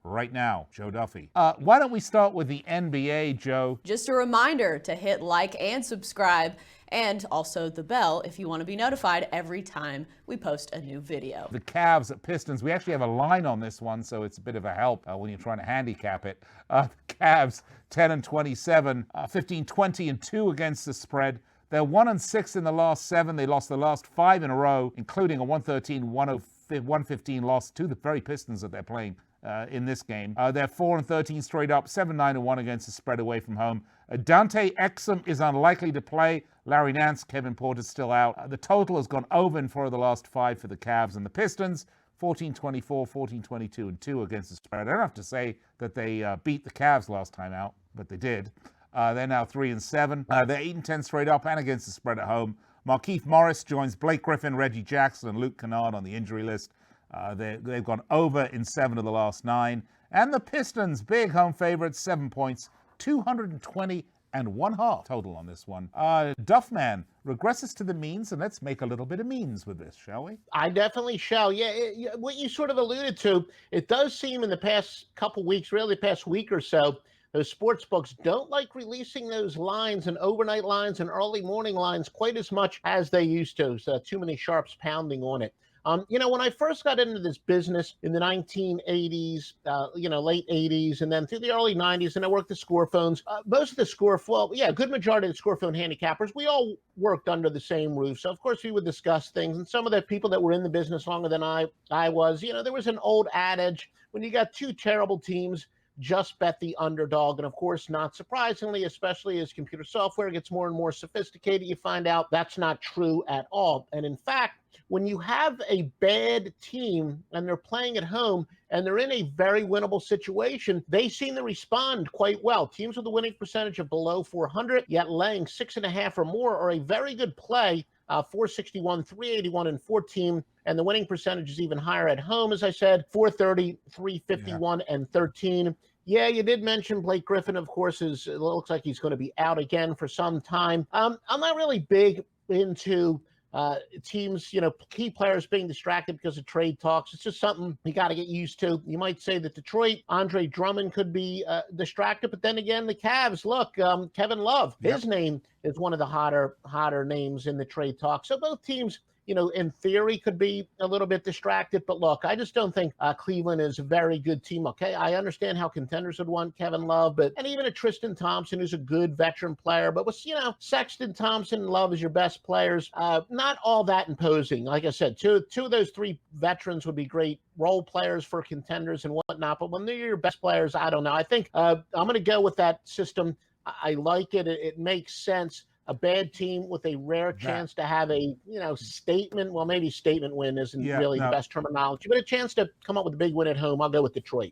right now. Joe Duffy. Why don't we start with the NBA, Joe? Just a reminder to hit like and subscribe, and also the bell if you want to be notified every time we post a new video. The Cavs at Pistons. We actually have a line on this one, so it's a bit of a help when you're trying to handicap it. The Cavs 10-27, 15-20-2 against the spread. They're 1-6 in the last 7. They lost the last 5 in a row, including a 113-115 loss to the very Pistons that they're playing in this game. They're 4-13 straight up, 7-9-1 against the spread away from home. Dante Exum is unlikely to play. Larry Nance, Kevin Porter's still out. The total has gone over in 4 of the last 5 for the Cavs and the Pistons. 14-24, 14-22-2 against the spread. I don't have to say that they beat the Cavs last time out, but they did. They're now 3-7. They're 8-10 straight up and against the spread at home. Markieff Morris joins Blake Griffin, Reggie Jackson, and Luke Kennard on the injury list. They've gone over in 7 of the last 9. And the Pistons, big home favorites, 7 points, 220.5 total on this one. Duffman regresses to the means, and let's make a little bit of means with this, shall we? I definitely shall. Yeah, what you sort of alluded to, it does seem in the past couple weeks, really the past week or so, those sports books don't like releasing those lines and overnight lines and early morning lines quite as much as they used to. So too many sharps pounding on it. When I first got into this business in the 1980s, late 80s, and then through the early 90s, and I worked the score phones, most of the good majority of the score phone handicappers, we all worked under the same roof. So, of course, we would discuss things. And some of the people that were in the business longer than I was, there was an old adage, when you got 2 terrible teams, just bet the underdog. And of course, not surprisingly, especially as computer software gets more and more sophisticated, you find out that's not true at all. And in fact, when you have a bad team and they're playing at home and they're in a very winnable situation, they seem to respond quite well. Teams with a winning percentage of below 400, yet laying 6.5 or more, are a very good play. 461, 381, and 14. And the winning percentage is even higher at home, as I said, 430, 351, and 13. Yeah, you did mention Blake Griffin, of course, it looks like he's going to be out again for some time. I'm not really big into teams, key players being distracted because of trade talks. It's just something you got to get used to. You might say that Detroit, Andre Drummond could be distracted, but then again, the Cavs, look, Kevin Love, his name is one of the hotter names in the trade talk. So both teams, in theory could be a little bit distracted, but look, I just don't think Cleveland is a very good team. Okay, I understand how contenders would want Kevin Love, and even a Tristan Thompson, who's a good veteran player, but with, Sexton, Thompson, and Love as your best players, not all that imposing. Like I said, two of those 3 veterans would be great role players for contenders and whatnot, but when they're your best players, I don't know. I think I'm going to go with that system. I like it. It makes sense. A bad team with a rare chance to have a, statement. Well, maybe statement win isn't really the best terminology, but a chance to come up with a big win at home. I'll go with Detroit.